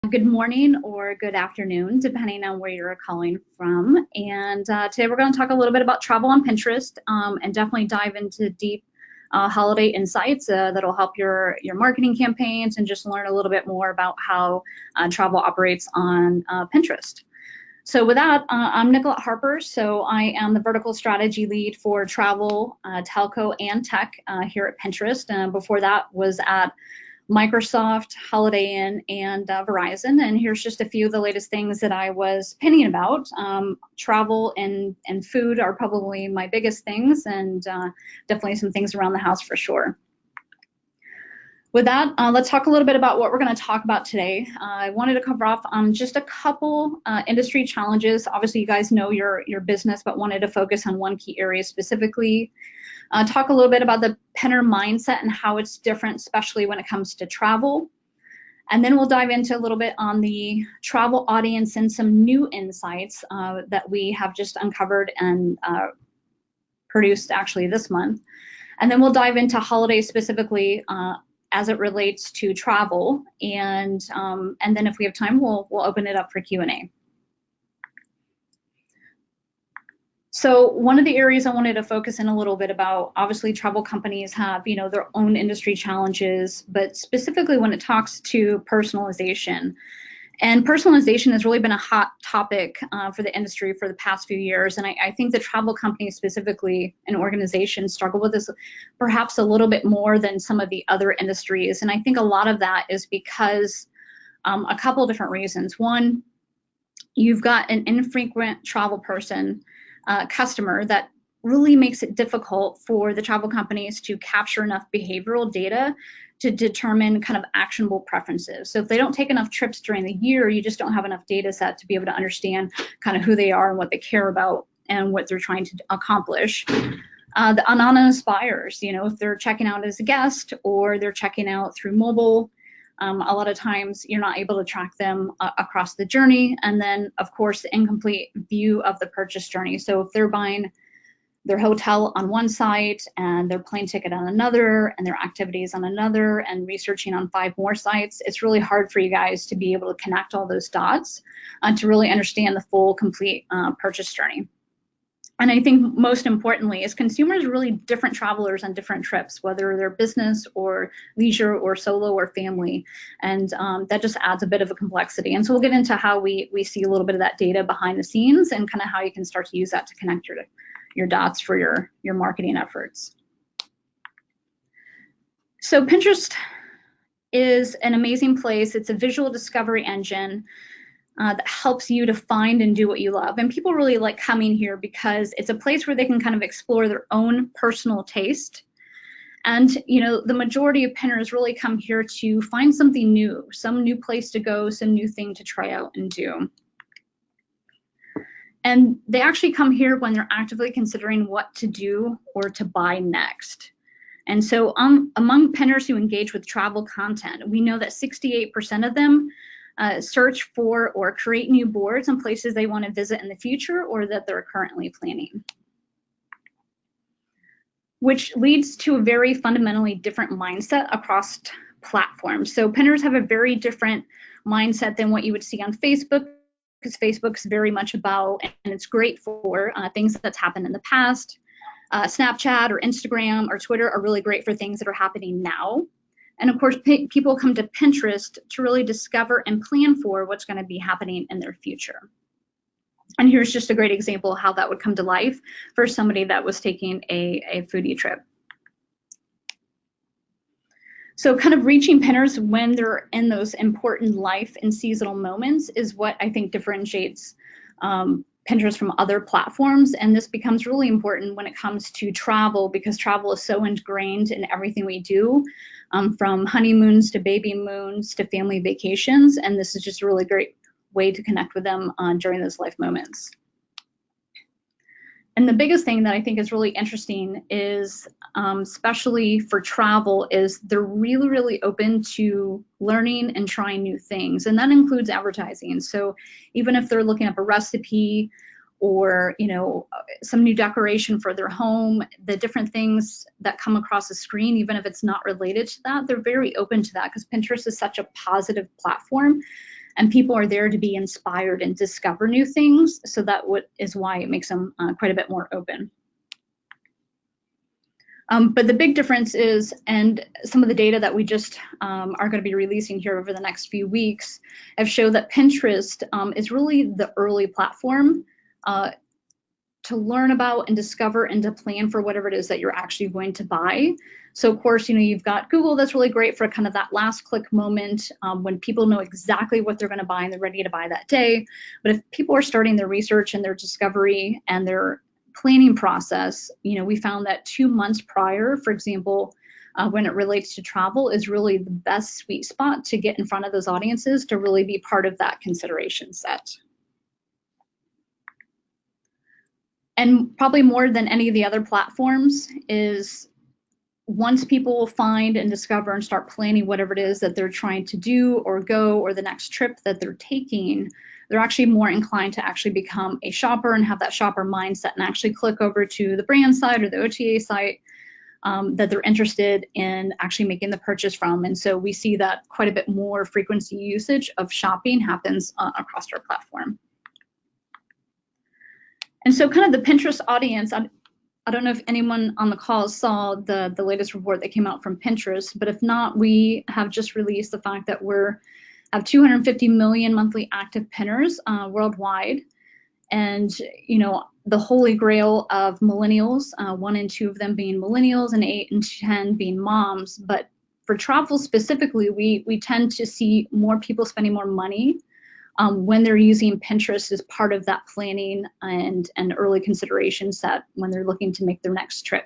Good morning or good afternoon, depending on where you're calling from. And today we're going to talk a little bit about travel on Pinterest and definitely dive into deep holiday insights that'll help your marketing campaigns and just learn a little bit more about how travel operates on Pinterest. So with that, I'm Nicolette Harper. So I am the vertical strategy lead for travel, telco, and tech here at Pinterest. Before that was at Microsoft, Holiday Inn, and Verizon. And here's just a few of the latest things that I was pinning about. Travel and food are probably my biggest things, and definitely some things around the house for sure. With that, let's talk a little bit about what we're going to talk about today. I wanted to cover off on just a couple industry challenges. Obviously, you guys know your business, but wanted to focus on one key area specifically. Talk a little bit about the Pinner mindset and how it's different, especially when it comes to travel. And then we'll dive into a little bit on the travel audience and some new insights that we have just uncovered and produced actually this month. And then we'll dive into holidays specifically as it relates to travel. And then if we have time, we'll open it up for Q&A. So one of the areas I wanted to focus in a little bit about, obviously travel companies have, their own industry challenges, but specifically when it talks to personalization. And personalization has really been a hot topic for the industry for the past few years. And I think the travel companies specifically and organizations struggle with this perhaps a little bit more than some of the other industries. And I think a lot of that is because a couple of different reasons. One, you've got an infrequent travel person customer that really makes it difficult for the travel companies to capture enough behavioral data to determine kind of actionable preferences. So if they don't take enough trips during the year, you just don't have enough data set to be able to understand kind of who they are and what they care about and what they're trying to accomplish. The anonymous buyers, if they're checking out as a guest or they're checking out through mobile, a lot of times you're not able to track them across the journey. And then, of course, the incomplete view of the purchase journey. So if they're buying their hotel on one site and their plane ticket on another and their activities on another and researching on 5 more sites, it's really hard for you guys to be able to connect all those dots to really understand the full, complete purchase journey. And I think most importantly is consumers are really different travelers on different trips, whether they're business or leisure or solo or family. And that just adds a bit of a complexity. And so we'll get into how we see a little bit of that data behind the scenes and kind of how you can start to use that to connect your dots for your marketing efforts. So Pinterest is an amazing place. It's a visual discovery engine that helps you to find and do what you love. And people really like coming here because it's a place where they can kind of explore their own personal taste. And, the majority of Pinners really come here to find something new, some new place to go, some new thing to try out and do. And they actually come here when they're actively considering what to do or to buy next. And so among Pinners who engage with travel content, we know that 68% of them search for or create new boards on places they want to visit in the future or that they're currently planning. Which leads to a very fundamentally different mindset across platforms. So Pinners have a very different mindset than what you would see on Facebook, because Facebook's very much about, and it's great for things that's happened in the past. Snapchat or Instagram or Twitter are really great for things that are happening now. And of course, people come to Pinterest to really discover and plan for what's going to be happening in their future. And here's just a great example of how that would come to life for somebody that was taking a foodie trip. So kind of reaching Pinners when they're in those important life and seasonal moments is what I think differentiates Pinterest from other platforms. And this becomes really important when it comes to travel, because travel is so ingrained in everything we do, from honeymoons to baby moons to family vacations. And this is just a really great way to connect with them during those life moments. And the biggest thing that I think is really interesting is, especially for travel, is they're really, really open to learning and trying new things. And that includes advertising. So even if they're looking up a recipe or, some new decoration for their home, the different things that come across the screen, even if it's not related to that, they're very open to that, because Pinterest is such a positive platform and people are there to be inspired and discover new things. So that is why it makes them quite a bit more open. But the big difference is, and some of the data that we just are going to be releasing here over the next few weeks have shown that Pinterest is really the early platform to learn about and discover and to plan for whatever it is that you're actually going to buy. So of course, you've got Google, that's really great for kind of that last click moment when people know exactly what they're going to buy and they're ready to buy that day. But if people are starting their research and their discovery and their planning process, we found that 2 months prior, for example, when it relates to travel, is really the best sweet spot to get in front of those audiences to really be part of that consideration set. And probably more than any of the other platforms is once people find and discover and start planning whatever it is that they're trying to do or go, or the next trip that they're taking, they're actually more inclined to actually become a shopper and have that shopper mindset and actually click over to the brand site or the OTA site that they're interested in actually making the purchase from. And so we see that quite a bit more frequency usage of shopping happens across our platform. And so kind of the Pinterest audience, I don't know if anyone on the call saw the latest report that came out from Pinterest, but if not, we have just released the fact that we have 250 million monthly active pinners worldwide. And, the holy grail of millennials, 1 and 2 of them being millennials and 8 and 10 being moms. But for travel specifically, we tend to see more people spending more money when they're using Pinterest as part of that planning and early consideration set when they're looking to make their next trip.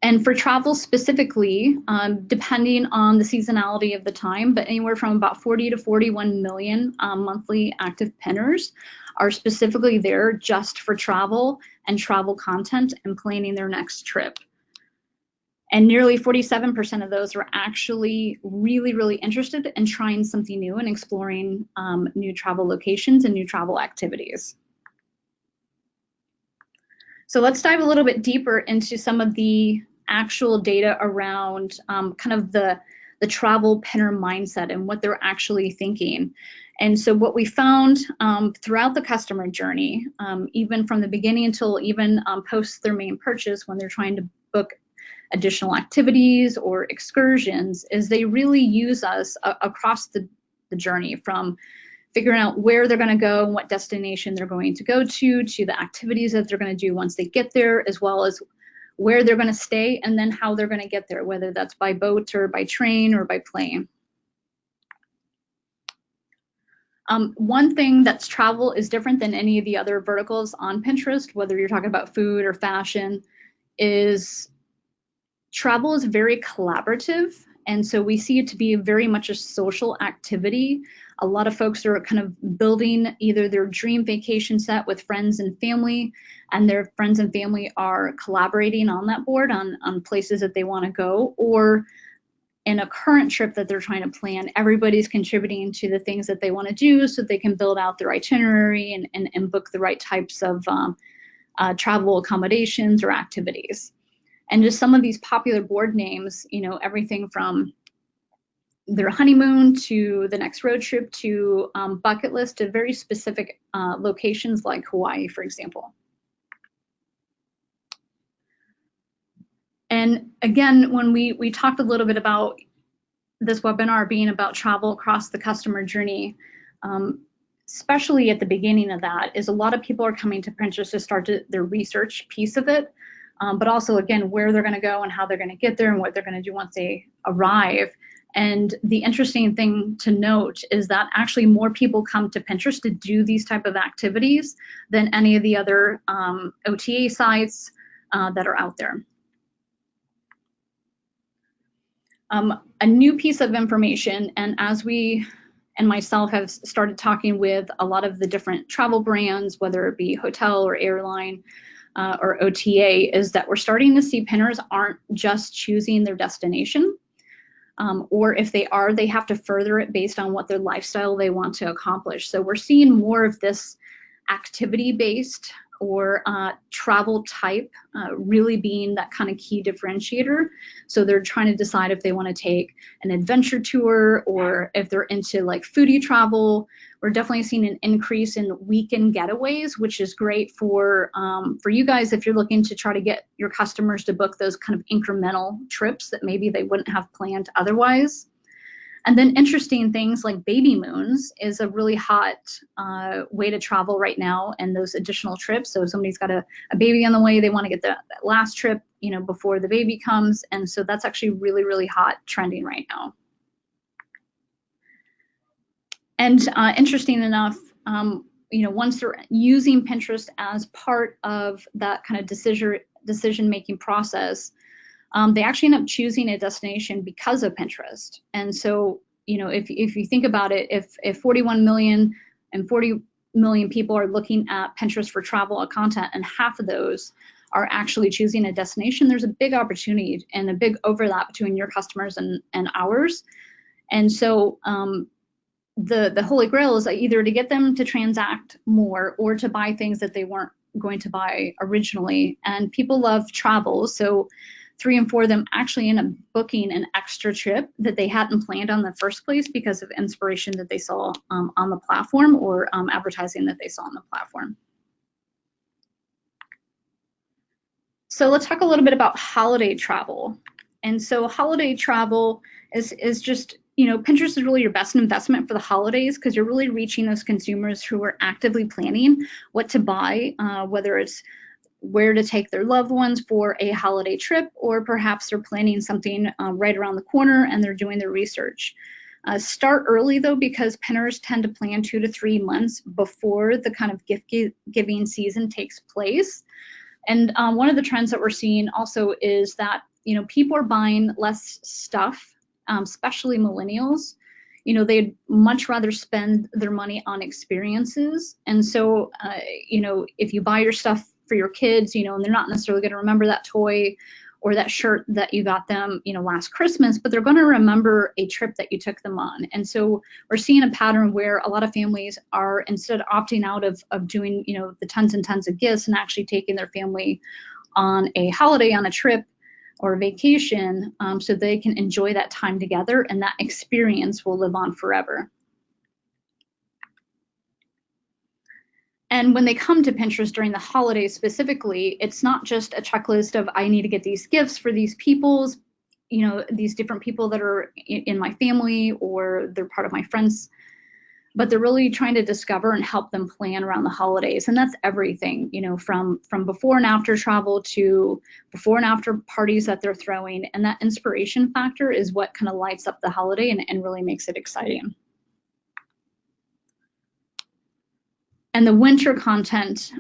And for travel specifically, depending on the seasonality of the time, but anywhere from about 40 to 41 million monthly active pinners are specifically there just for travel and travel content and planning their next trip. And nearly 47% of those are actually really, really interested in trying something new and exploring new travel locations and new travel activities. So let's dive a little bit deeper into some of the actual data around kind of the travel pinner mindset and what they're actually thinking. And so what we found throughout the customer journey, even from the beginning until even post their main purchase when they're trying to book additional activities or excursions, is they really use us across the journey, from figuring out where they're going to go and what destination they're going to go to the activities that they're going to do once they get there, as well as where they're going to stay and then how they're going to get there, whether that's by boat or by train or by plane. One thing that's travel is different than any of the other verticals on Pinterest, whether you're talking about food or fashion, is travel is very collaborative. And so we see it to be very much a social activity. A lot of folks are kind of building either their dream vacation set with friends and family, and their friends and family are collaborating on that board on places that they want to go, or in a current trip that they're trying to plan, everybody's contributing to the things that they want to do so they can build out their itinerary and book the right types of travel accommodations or activities. And just some of these popular board names, everything from their honeymoon to the next road trip to bucket list to very specific locations like Hawaii, for example. And again, when we talked a little bit about this webinar being about travel across the customer journey, especially at the beginning of that, is a lot of people are coming to Pinterest to start their research piece of it, but also, again, where they're going to go and how they're going to get there and what they're going to do once they arrive. And the interesting thing to note is that actually more people come to Pinterest to do these type of activities than any of the other OTA sites that are out there. A new piece of information, and as we and myself have started talking with a lot of the different travel brands, whether it be hotel or airline or OTA, is that we're starting to see pinners aren't just choosing their destination, or if they are, they have to further it based on what their lifestyle they want to accomplish. So we're seeing more of this activity-based or travel type really being that kind of key differentiator. So they're trying to decide if they want to take an adventure tour or if they're into like foodie travel. We're definitely seeing an increase in weekend getaways, which is great for you guys if you're looking to try to get your customers to book those kind of incremental trips that maybe they wouldn't have planned otherwise. And then interesting things like baby moons is a really hot way to travel right now, and those additional trips. So if somebody's got a baby on the way, they want to get that last trip, you know, before the baby comes. And so that's actually really, really hot trending right now. And interesting enough, you know, once they're using Pinterest as part of that kind of decision-making process, they actually end up choosing a destination because of Pinterest. And so, you know, if you think about it, if 41 million and 40 million people are looking at Pinterest for travel content, and half of those are actually choosing a destination, there's a big opportunity and a big overlap between your customers and ours. And so the holy grail is either to get them to transact more or to buy things that they weren't going to buy originally. And people love travel, so 3 and 4 of them actually end up booking an extra trip that they hadn't planned on the first place because of inspiration that they saw on the platform, or advertising that they saw on the platform. So let's talk a little bit about holiday travel. And so holiday travel is just, you know, Pinterest is really your best investment for the holidays because you're really reaching those consumers who are actively planning what to buy, whether it's where to take their loved ones for a holiday trip, or perhaps they're planning something right around the corner and they're doing their research. Start early though, because pinners tend to plan 2 to 3 months before the kind of gift giving season takes place. And one of the trends that we're seeing also is that, you know, people are buying less stuff, especially millennials. You know, they'd much rather spend their money on experiences. And so, you know, if you buy your stuff for your kids, you know, and they're not necessarily going to remember that toy or that shirt that you got them, you know, last Christmas, but they're going to remember a trip that you took them on. And so we're seeing a pattern where a lot of families are, instead of opting out of doing, you know, the tons and tons of gifts and actually taking their family on a holiday, on a trip or a vacation, so they can enjoy that time together, and that experience will live on forever. And when they come to Pinterest during the holidays specifically, it's not just a checklist of I need to get these gifts for these peoples, you know, these different people that are in my family or they're part of my friends, but they're really trying to discover and help them plan around the holidays. And that's everything, you know, from before and after travel to before and after parties that they're throwing. And that inspiration factor is what kind of lights up the holiday and really makes it exciting. And the winter content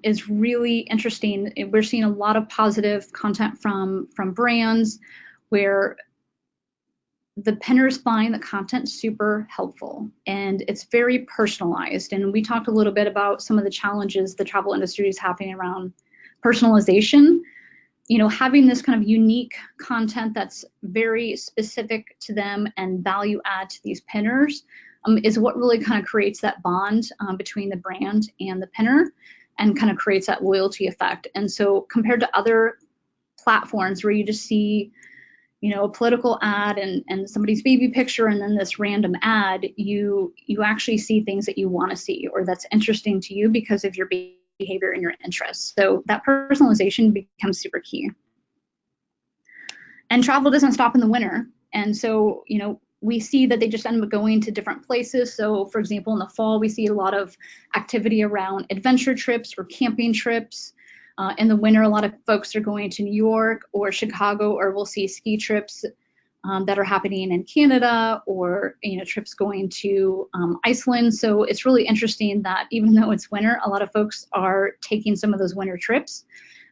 is really interesting. We're seeing a lot of positive content from brands where the pinners find the content super helpful and it's very personalized. And we talked a little bit about some of the challenges the travel industry is having around personalization. You know, having this kind of unique content that's very specific to them and value add to these pinners is what really kind of creates that bond between the brand and the pinner and kind of creates that loyalty effect. And so compared to other platforms where you just see, you know, a political ad and somebody's baby picture and then this random ad, you actually see things that you want to see or that's interesting to you because of your behavior and your interests. So that personalization becomes super key. And travel doesn't stop in the winter. And so, you know, we see that they just end up going to different places. So for example, in the fall, we see a lot of activity around adventure trips or camping trips. In the winter, a lot of folks are going to New York or Chicago, or we'll see ski trips that are happening in Canada, or, you know, trips going to Iceland. So it's really interesting that even though it's winter, a lot of folks are taking some of those winter trips.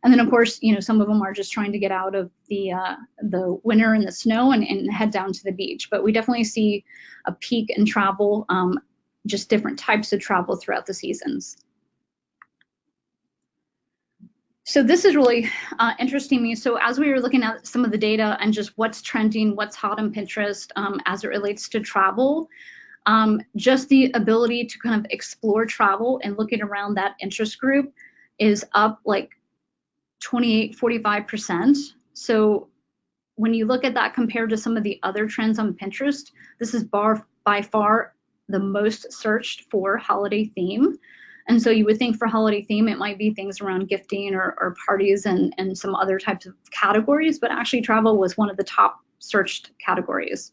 And then, of course, you know, some of them are just trying to get out of the winter and the snow and head down to the beach. But we definitely see a peak in travel, just different types of travel throughout the seasons. So this is really interesting to me. So as we were looking at some of the data and just what's trending, what's hot on Pinterest as it relates to travel, just the ability to kind of explore travel and looking around that interest group is up like 28, 45%. So when you look at that compared to some of the other trends on Pinterest, this is by far the most searched for holiday theme. And so you would think for holiday theme, it might be things around gifting or parties and some other types of categories, but actually travel was one of the top searched categories.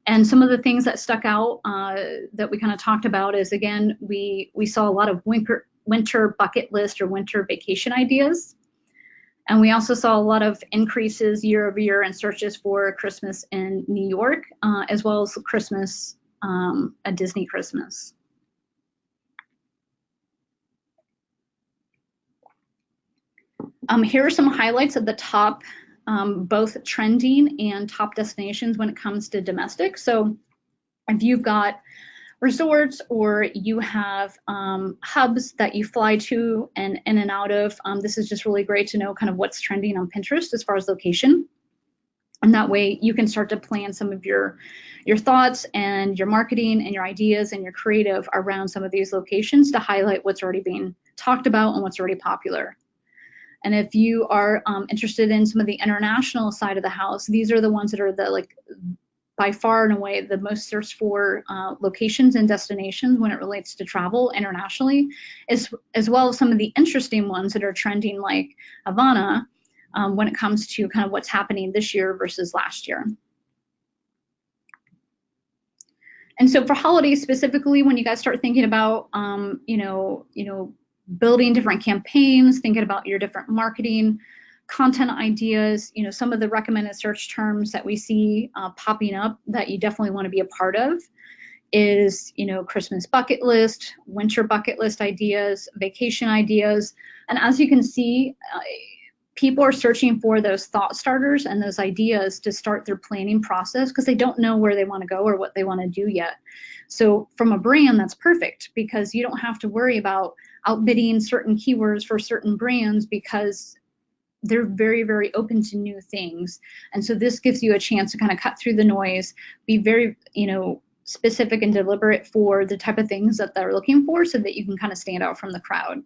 And some of the things that stuck out that we kind of talked about is, again, we saw a lot of winter bucket list or winter vacation ideas. And we also saw a lot of increases year over year in searches for Christmas in New York, as well as Christmas, a Disney Christmas. Here are some highlights of the top, both trending and top destinations when it comes to domestic. So if you've got resorts or you have hubs that you fly to and in and out of, this is just really great to know kind of what's trending on Pinterest as far as location. And that way you can start to plan some of your thoughts and your marketing and your ideas and your creative around some of these locations to highlight what's already being talked about and what's already popular. And if you are interested in some of the international side of the house, these are the ones that are by far and away the most searched for locations and destinations when it relates to travel internationally, as well as some of the interesting ones that are trending like Havana when it comes to kind of what's happening this year versus last year. And so for holidays specifically, when you guys start thinking about, building different campaigns, thinking about your different marketing, content ideas, some of the recommended search terms that we see popping up that you definitely want to be a part of is, Christmas bucket list, winter bucket list ideas, vacation ideas. And as you can see, people are searching for those thought starters and those ideas to start their planning process because they don't know where they want to go or what they want to do yet. So from a brand, that's perfect because you don't have to worry about outbidding certain keywords for certain brands because they're very, very open to new things. And so this gives you a chance to kind of cut through the noise, be very, specific and deliberate for the type of things that they're looking for so that you can kind of stand out from the crowd.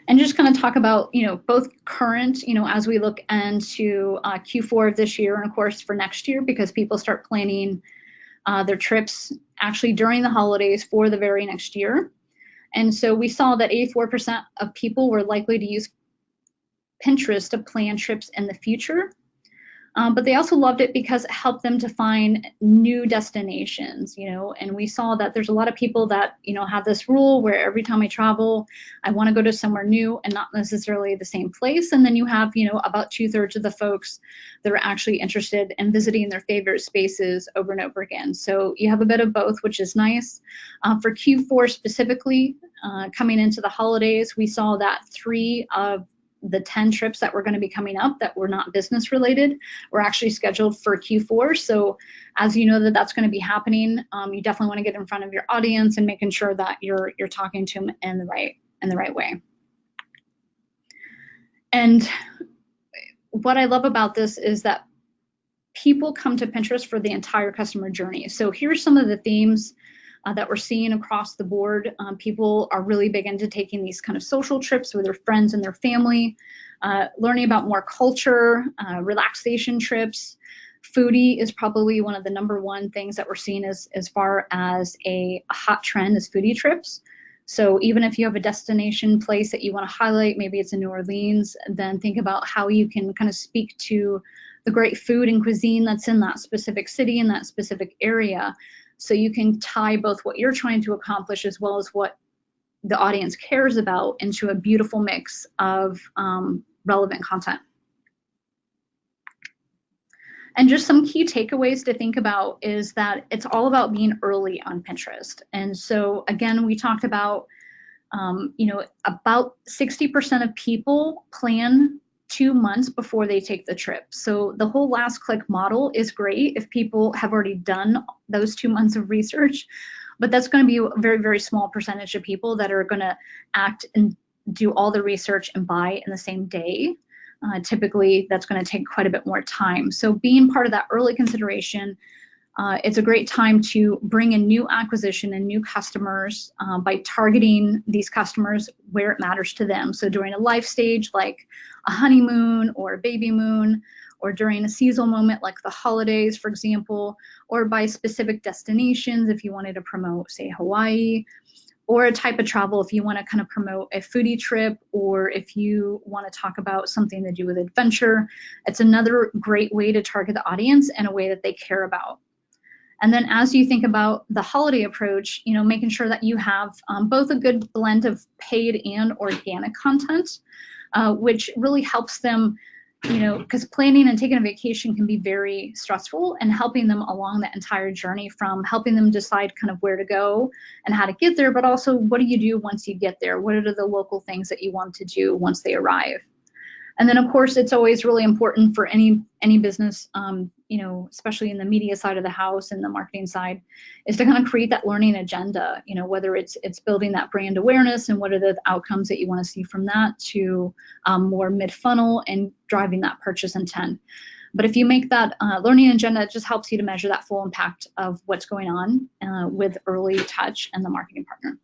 And just kind of talk about, both current, as we look into Q4 of this year and of course for next year, because people start planning their trips actually during the holidays for the very next year. And so we saw that 84% of people were likely to use Pinterest to plan trips in the future. But they also loved it because it helped them to find new destinations, and we saw that there's a lot of people that, have this rule where every time I travel, I want to go to somewhere new and not necessarily the same place. And then you have, about 2/3 of the folks that are actually interested in visiting their favorite spaces over and over again. So you have a bit of both, which is nice. For Q4 specifically, coming into the holidays, we saw that 3 of the 10 trips that were going to be coming up that were not business related were actually scheduled for Q4. So as you know that's going to be happening, you definitely want to get in front of your audience and making sure that you're talking to them in the right way. And what I love about this is that people come to Pinterest for the entire customer journey. So here's some of the themes that we're seeing across the board. People are really big into taking these kind of social trips with their friends and their family, learning about more culture, relaxation trips. Foodie is probably one of the #1 things that we're seeing as far as a hot trend is foodie trips. So even if you have a destination place that you want to highlight, maybe it's in New Orleans, then think about how you can kind of speak to the great food and cuisine that's in that specific city, in that specific area. So you can tie both what you're trying to accomplish as well as what the audience cares about into a beautiful mix of relevant content. And just some key takeaways to think about is that it's all about being early on Pinterest. And so again, we talked about, about 60% of people plan 2 months before they take the trip. So the whole last click model is great if people have already done those 2 months of research, but that's going to be a very, very small percentage of people that are going to act and do all the research and buy in the same day. Typically, that's going to take quite a bit more time. So being part of that early consideration, It's a great time to bring in new acquisition and new customers by targeting these customers where it matters to them. So during a life stage like a honeymoon or a baby moon, or during a seasonal moment like the holidays, for example, or by specific destinations if you wanted to promote, say, Hawaii, or a type of travel if you want to kind of promote a foodie trip, or if you want to talk about something to do with adventure. It's another great way to target the audience in a way that they care about. And then as you think about the holiday approach, making sure that you have both a good blend of paid and organic content, which really helps them, because planning and taking a vacation can be very stressful, and helping them along that entire journey, from helping them decide kind of where to go and how to get there, but also what do you do once you get there? What are the local things that you want to do once they arrive? And then, of course, it's always really important for any business, especially in the media side of the house and the marketing side, is to kind of create that learning agenda, whether it's building that brand awareness and what are the outcomes that you want to see from that, to more mid-funnel and driving that purchase intent. But if you make that learning agenda, it just helps you to measure that full impact of what's going on with early touch and the marketing partner.